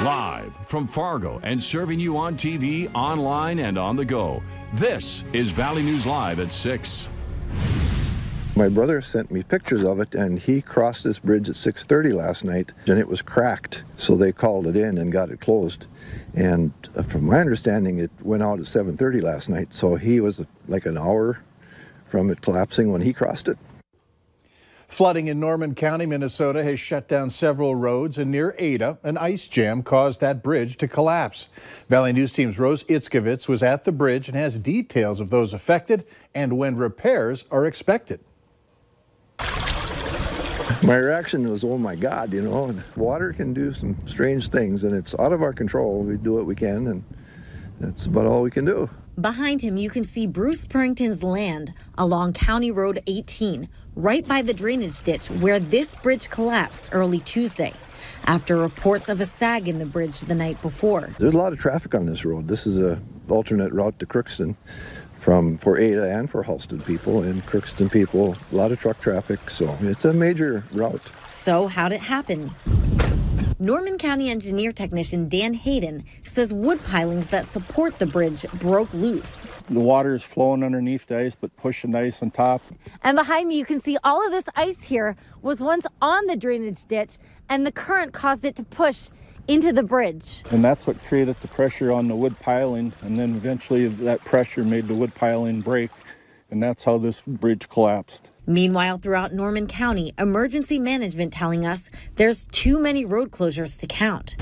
Live from Fargo and serving you on TV, online, and on the go. This is Valley News Live at 6. My brother sent me pictures of it, and he crossed this bridge at 6:30 last night, and it was cracked. So they called it in and got it closed. And from my understanding, it went out at 7:30 last night. So he was like an hour from it collapsing when he crossed it. Flooding in Norman County, Minnesota has shut down several roads, and near Ada, an ice jam caused that bridge to collapse. Valley News Team's Rose Itzkovitz was at the bridge and has details of those affected and when repairs are expected. My reaction was, oh my God, you know, water can do some strange things, and it's out of our control. We do what we can, and that's about all we can do. Behind him, you can see Bruce Purrington's land along County Road 18, right by the drainage ditch where this bridge collapsed early Tuesday, after reports of a sag in the bridge the night before. There's a lot of traffic on this road. This is an alternate route to Crookston for Ada and for Halsted people, and Crookston people, a lot of truck traffic, so it's a major route. So how'd it happen? Norman County engineer technician Dan Hayden says wood pilings that support the bridge broke loose. The water is flowing underneath the ice, but pushing the ice on top. And behind me, you can see all of this ice here was once on the drainage ditch, and the current caused it to push into the bridge. And that's what created the pressure on the wood piling, and then eventually that pressure made the wood piling break, and that's how this bridge collapsed. Meanwhile, throughout Norman County, emergency management telling us there's too many road closures to count.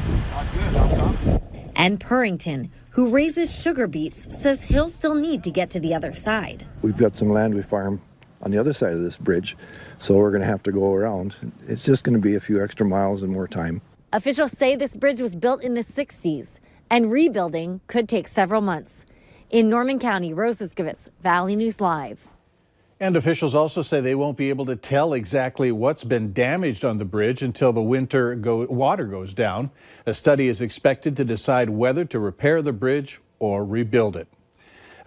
And Purrington, who raises sugar beets, says he'll still need to get to the other side. We've got some land we farm on the other side of this bridge, so we're going to have to go around. It's just going to be a few extra miles and more time. Officials say this bridge was built in the 60s, and rebuilding could take several months. In Norman County, Rose Itzkovitz, Valley News Live. And officials also say they won't be able to tell exactly what's been damaged on the bridge until the water goes down. A study is expected to decide whether to repair the bridge or rebuild it.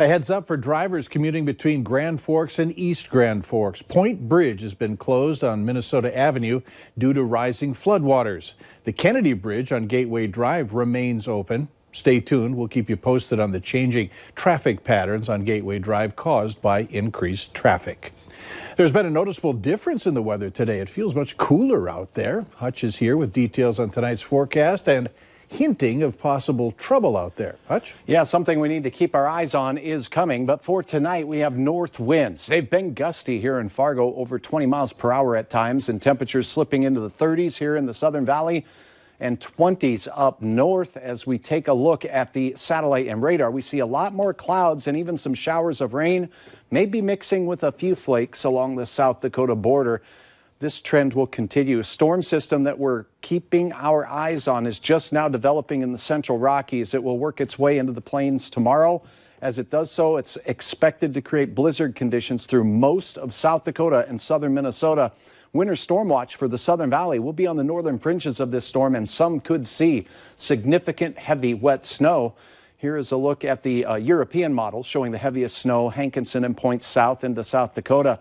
A heads up for drivers commuting between Grand Forks and East Grand Forks. Point Bridge has been closed on Minnesota Avenue due to rising floodwaters. The Kennedy Bridge on Gateway Drive remains open. Stay tuned. We'll keep you posted on the changing traffic patterns on Gateway Drive caused by increased traffic. There's been a noticeable difference in the weather today. It feels much cooler out there. Hutch is here with details on tonight's forecast and hinting of possible trouble out there. Hutch? Yeah, something we need to keep our eyes on is coming, but for tonight we have north winds. They've been gusty here in Fargo, over 20 miles per hour at times, and temperatures slipping into the 30s here in the Southern Valley and 20s up north. As we take a look at the satellite and radar, we see a lot more clouds and even some showers of rain, maybe mixing with a few flakes along the South Dakota border. This trend will continue. A storm system that we're keeping our eyes on is just now developing in the Central Rockies. It will work its way into the plains tomorrow. As it does so, it's expected to create blizzard conditions through most of South Dakota and southern Minnesota. Winter storm watch for the Southern Valley will be on the northern fringes of this storm, and some could see significant heavy wet snow. Here is a look at the European model showing the heaviest snow, Hankinson and points south into South Dakota.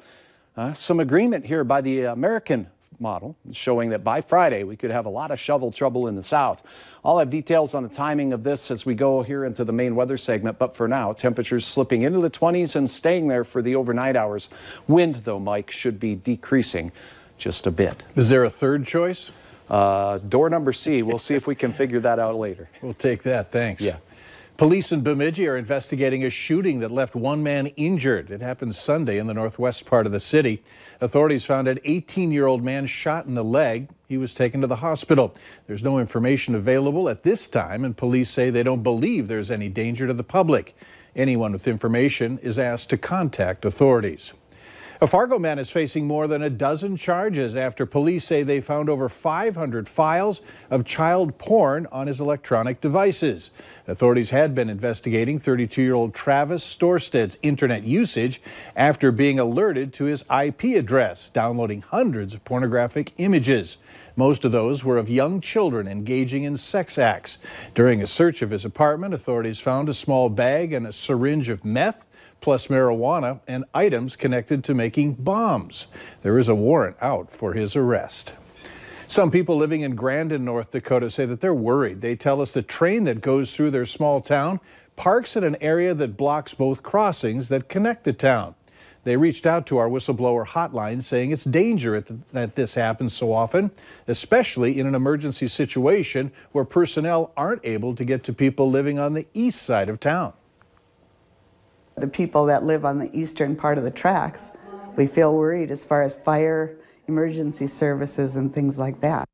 Some agreement here by the American model showing that by Friday we could have a lot of shovel trouble in the south. I'll have details on the timing of this as we go here into the main weather segment, but for now, temperatures slipping into the 20s and staying there for the overnight hours. Wind, though, Mike, should be decreasing just a bit. Is there a third choice? Door number C. We'll see if we can figure that out later. We'll take that. Thanks. Yeah. Police in Bemidji are investigating a shooting that left one man injured. It happened Sunday in the northwest part of the city. Authorities found an 18-year-old man shot in the leg. He was taken to the hospital. There's no information available at this time, and police say they don't believe there's any danger to the public. Anyone with information is asked to contact authorities. A Fargo man is facing more than a dozen charges after police say they found over 500 files of child porn on his electronic devices. Authorities had been investigating 32-year-old Travis Storsted's internet usage after being alerted to his IP address, downloading hundreds of pornographic images. Most of those were of young children engaging in sex acts. During a search of his apartment, authorities found a small bag and a syringe of meth, plus marijuana and items connected to making bombs. There is a warrant out for his arrest. Some people living in Grandin, North Dakota say that they're worried. They tell us the train that goes through their small town parks in an area that blocks both crossings that connect the town. They reached out to our whistleblower hotline saying it's dangerous that this happens so often, especially in an emergency situation where personnel aren't able to get to people living on the east side of town. The people that live on the eastern part of the tracks, we feel worried as far as fire, emergency services, and things like that.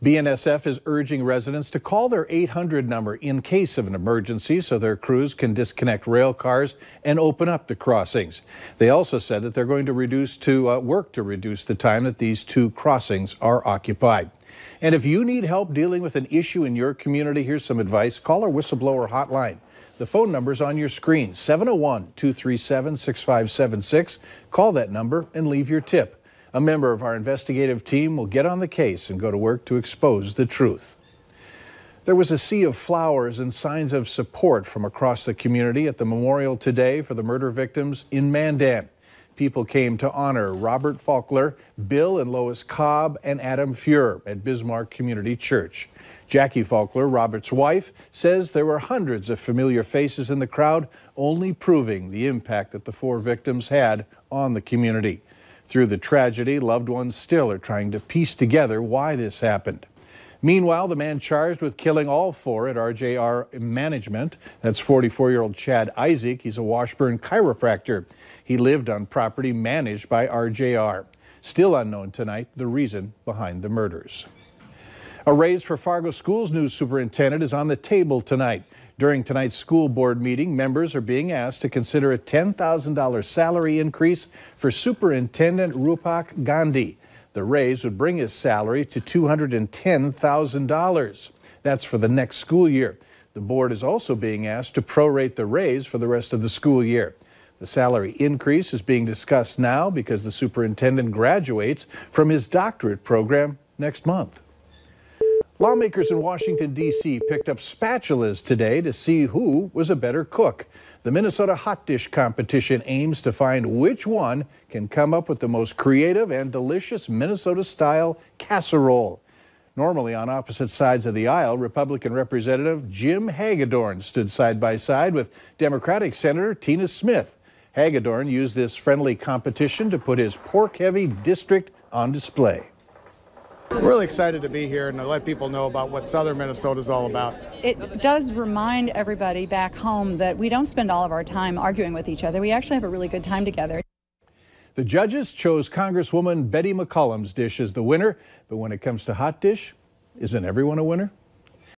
BNSF is urging residents to call their 800 number in case of an emergency so their crews can disconnect rail cars and open up the crossings. They also said that they're going to work to reduce the time that these two crossings are occupied. And if you need help dealing with an issue in your community, here's some advice. Call our whistleblower hotline. The phone number's on your screen, 701-237-6576. Call that number and leave your tip. A member of our investigative team will get on the case and go to work to expose the truth. There was a sea of flowers and signs of support from across the community at the memorial today for the murder victims in Mandan. People came to honor Robert Faulkner, Bill and Lois Cobb, and Adam Fuhr at Bismarck Community Church. Jackie Faulkner, Robert's wife, says there were hundreds of familiar faces in the crowd, only proving the impact that the four victims had on the community. Through the tragedy, loved ones still are trying to piece together why this happened. Meanwhile, the man charged with killing all four at RJR Management, that's 44-year-old Chad Isaac. He's a Washburn chiropractor. He lived on property managed by RJR. Still unknown tonight, the reason behind the murders. A raise for Fargo Schools' new superintendent is on the table tonight. During tonight's school board meeting, members are being asked to consider a $10,000 salary increase for Superintendent Rupak Gandhi. The raise would bring his salary to $210,000. That's for the next school year. The board is also being asked to prorate the raise for the rest of the school year. The salary increase is being discussed now because the superintendent graduates from his doctorate program next month. Lawmakers in Washington, D.C. picked up spatulas today to see who was a better cook. The Minnesota Hot Dish competition aims to find which one can come up with the most creative and delicious Minnesota-style casserole. Normally on opposite sides of the aisle, Republican Representative Jim Hagedorn stood side by side with Democratic Senator Tina Smith. Hagedorn used this friendly competition to put his pork-heavy district on display. We're really excited to be here and to let people know about what Southern Minnesota is all about. It does remind everybody back home that we don't spend all of our time arguing with each other. We actually have a really good time together. The judges chose Congresswoman Betty McCollum's dish as the winner, but when it comes to hot dish, isn't everyone a winner?